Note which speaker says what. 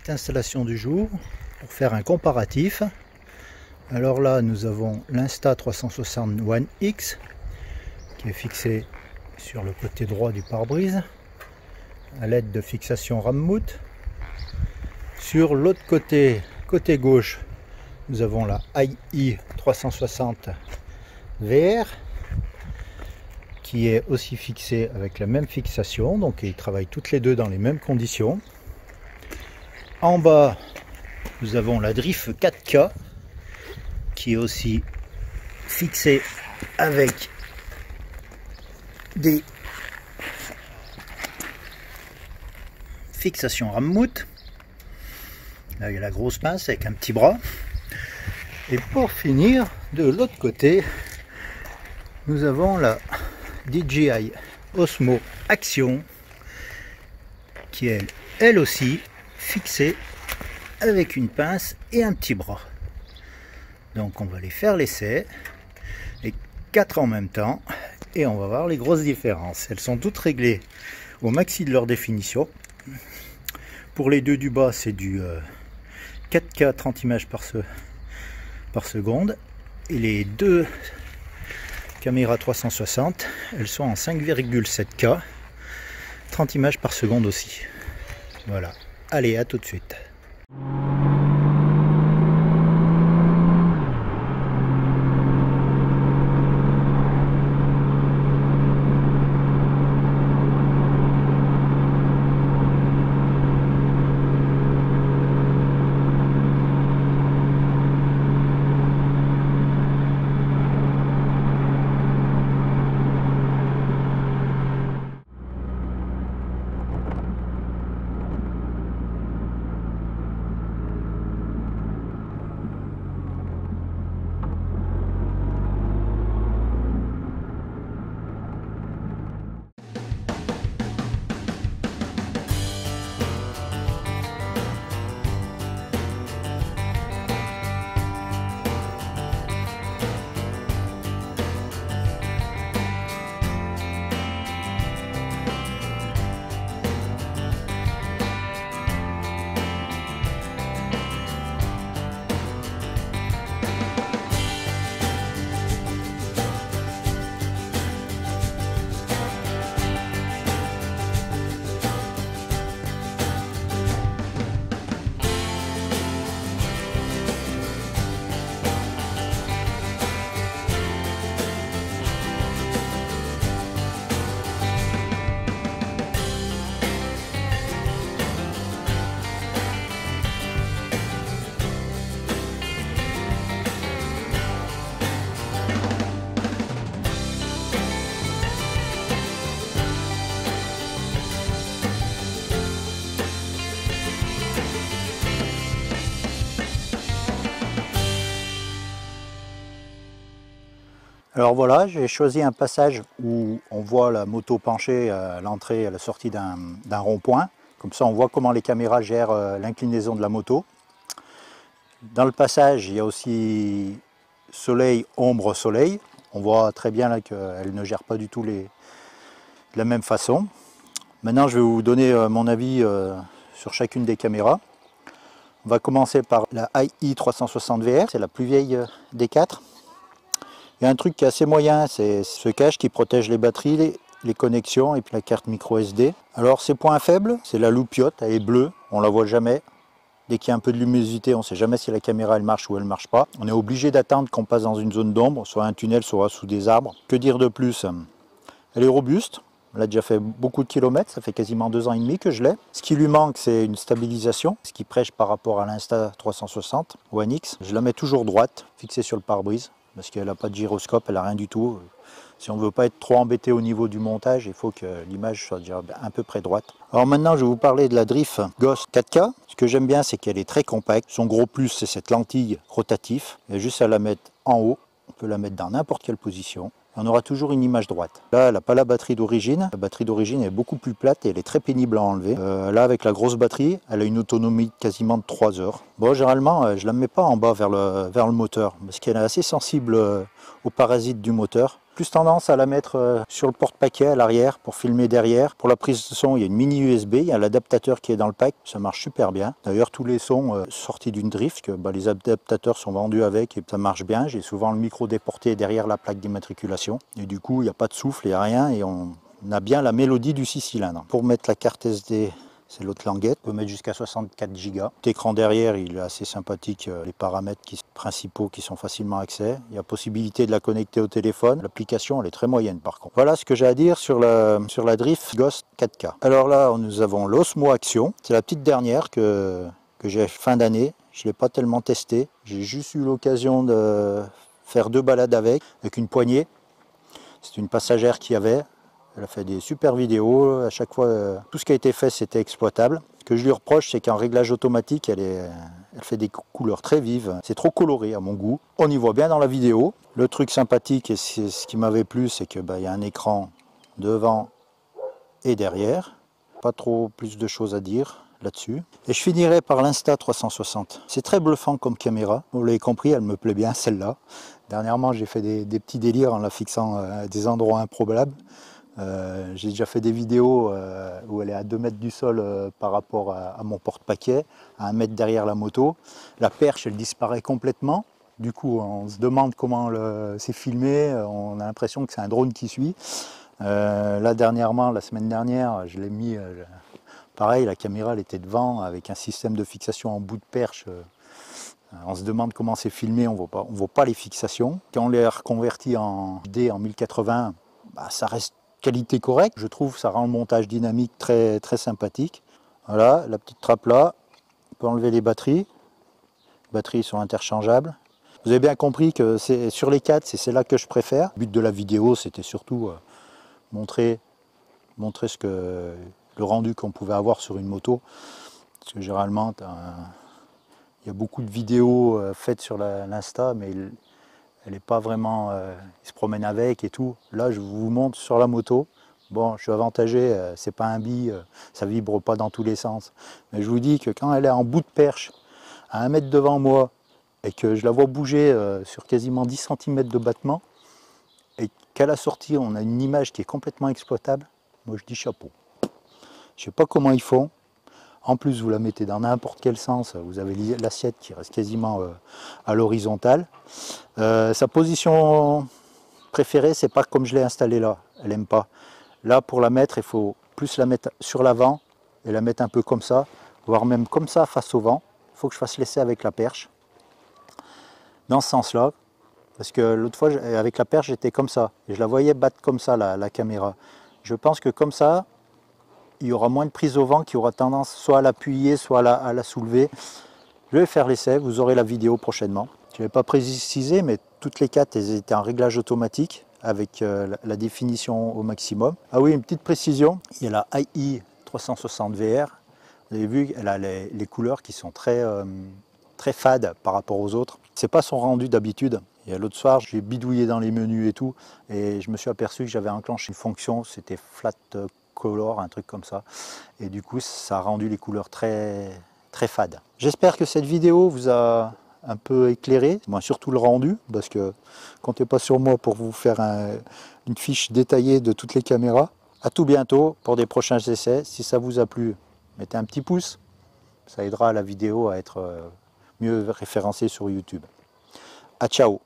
Speaker 1: petite installation du jour pour faire un comparatif. Alors là, nous avons l'Insta360 One X qui est fixé sur le côté droit du pare-brise à l'aide de fixation Rammout. Sur l'autre côté, côté gauche, nous avons la AI360 VR qui est aussi fixée avec la même fixation, donc ils travaillent toutes les deux dans les mêmes conditions. En bas, nous avons la Drift 4K qui est aussi fixée avec des fixations Rammout. Là, il y a la grosse pince avec un petit bras. Et pour finir, de l'autre côté, nous avons la DJI Osmo Action qui est elle aussi fixée avec une pince et un petit bras. Donc on va les faire l'essai, les 4 en même temps, et on va voir les grosses différences. Elles sont toutes réglées au maxi de leur définition. Pour les deux du bas, c'est du 4K 30 images par seconde, et les deux caméras 360, elles sont en 5,7K 30 images par seconde aussi. Voilà, allez, à tout de suite. Alors voilà, j'ai choisi un passage où on voit la moto penchée à l'entrée et à la sortie d'un rond-point. Comme ça, on voit comment les caméras gèrent l'inclinaison de la moto. Dans le passage, il y a aussi soleil, ombre, soleil. On voit très bien là qu'elle ne gère pas du tout de la même façon. Maintenant, je vais vous donner mon avis sur chacune des caméras. On va commencer par la AI360 VR, c'est la plus vieille des 4. Il y a un truc qui est assez moyen, c'est ce cache qui protège les batteries, les connexions et puis la carte micro SD. Alors ses points faibles, c'est la loupiote, elle est bleue, on la voit jamais. Dès qu'il y a un peu de luminosité, on ne sait jamais si la caméra elle marche ou elle ne marche pas. On est obligé d'attendre qu'on passe dans une zone d'ombre, soit un tunnel, soit sous des arbres. Que dire de plus? Elle est robuste, elle a déjà fait beaucoup de kilomètres, ça fait quasiment 2 ans et demi que je l'ai. Ce qui lui manque, c'est une stabilisation, ce qui prêche par rapport à l'Insta360 One X. Je la mets toujours droite, fixée sur le pare-brise, parce qu'elle n'a pas de gyroscope, elle n'a rien du tout. Si on ne veut pas être trop embêté au niveau du montage, il faut que l'image soit déjà à peu près droite. Alors maintenant, je vais vous parler de la Drift Ghost 4K. Ce que j'aime bien, c'est qu'elle est très compacte. Son gros plus, c'est cette lentille rotative. Il y a juste à la mettre en haut. On peut la mettre dans n'importe quelle position. On aura toujours une image droite. Là, elle n'a pas la batterie d'origine. La batterie d'origine est beaucoup plus plate et elle est très pénible à enlever. Là, avec la grosse batterie, elle a une autonomie quasiment de 3 heures. Bon, généralement, je ne la mets pas en bas vers le moteur parce qu'elle est assez sensible aux parasites du moteur. plus tendance à la mettre sur le porte-paquet à l'arrière pour filmer derrière. Pour la prise de son, il y a une mini USB, il y a l'adaptateur qui est dans le pack, ça marche super bien. D'ailleurs, tous les sons sortis d'une drift, les adaptateurs sont vendus avec et ça marche bien. J'ai souvent le micro déporté derrière la plaque d'immatriculation et du coup, il n'y a pas de souffle, il n'y a rien et on a bien la mélodie du 6 cylindres. Pour mettre la carte SD, c'est l'autre languette, on peut mettre jusqu'à 64 Go. L'écran derrière, il est assez sympathique, les paramètres principaux qui sont facilement accès. Il y a possibilité de la connecter au téléphone. L'application, elle est très moyenne par contre. Voilà ce que j'ai à dire sur la Drift Ghost 4K. Alors là, nous avons l'Osmo Action. C'est la petite dernière que j'ai fin d'année. Je ne l'ai pas tellement testé. J'ai juste eu l'occasion de faire 2 balades avec une poignée. C'est une passagère qui avait. Elle a fait des super vidéos, à chaque fois tout ce qui a été fait c'était exploitable. Ce que je lui reproche c'est qu'en réglage automatique elle fait des couleurs très vives, c'est trop coloré à mon goût. On y voit bien dans la vidéo. Le truc sympathique et c'est ce qui m'avait plu c'est que y a un écran devant et derrière. Pas trop plus de choses à dire là-dessus. Et je finirai par l'Insta360. C'est très bluffant comme caméra, vous l'avez compris, elle me plaît bien celle-là. Dernièrement j'ai fait des petits délires en la fixant à des endroits improbables. J'ai déjà fait des vidéos où elle est à 2 mètres du sol par rapport à mon porte-paquet, à 1 mètre derrière la moto. La perche, elle disparaît complètement. Du coup, on se demande comment c'est filmé. On a l'impression que c'est un drone qui suit. Là, dernièrement, la semaine dernière, je l'ai mis... pareil, la caméra, elle était devant avec un système de fixation en bout de perche. On se demande comment c'est filmé, on ne voit pas les fixations. Quand on les reconvertit en D en 1080, ça reste qualité correcte, je trouve, ça rend le montage dynamique très, très sympathique. Voilà, la petite trappe là, on peut enlever les batteries. Les batteries sont interchangeables. Vous avez bien compris que c'est sur les 4, c'est celle-là que je préfère. Le but de la vidéo, c'était surtout montrer le rendu qu'on pouvait avoir sur une moto. Parce que généralement, il y a beaucoup de vidéos faites sur l'Insta, mais elle n'est pas vraiment, il se promène avec et tout. Là, je vous montre sur la moto. Bon, je suis avantagé, c'est pas un bi, ça vibre pas dans tous les sens. Mais je vous dis que quand elle est en bout de perche, à 1 mètre devant moi, et que je la vois bouger sur quasiment 10 cm de battement, et qu'à la sortie, on a une image qui est complètement exploitable, moi je dis chapeau. Je sais pas comment ils font. En plus, vous la mettez dans n'importe quel sens, vous avez l'assiette qui reste quasiment à l'horizontale. Sa position préférée, c'est pas comme je l'ai installée là, elle n'aime pas. Là, pour la mettre, il faut plus la mettre sur l'avant et la mettre un peu comme ça, voire même comme ça face au vent. Il faut que je fasse l'essai avec la perche, dans ce sens-là, parce que l'autre fois, avec la perche, j'étais comme ça, et je la voyais battre comme ça, la caméra. Je pense que comme ça, il y aura moins de prise au vent qui aura tendance soit à l'appuyer, soit à la soulever. Je vais faire l'essai, vous aurez la vidéo prochainement. Je n'avais pas précisé, mais toutes les 4 elles étaient en réglage automatique avec la définition au maximum. Ah oui, une petite précision, il y a la AI360 VR. Vous avez vu, elle a les couleurs qui sont très, très fades par rapport aux autres. C'est pas son rendu d'habitude. Et l'autre soir, j'ai bidouillé dans les menus et tout, et je me suis aperçu que j'avais enclenché une fonction, c'était flat color, un truc comme ça. Et du coup, ça a rendu les couleurs très, très fades. J'espère que cette vidéo vous a un peu éclairé, moi surtout le rendu, parce que comptez pas sur moi pour vous faire une fiche détaillée de toutes les caméras. À tout bientôt pour des prochains essais. Si ça vous a plu, mettez un petit pouce, ça aidera la vidéo à être mieux référencée sur YouTube. À ciao.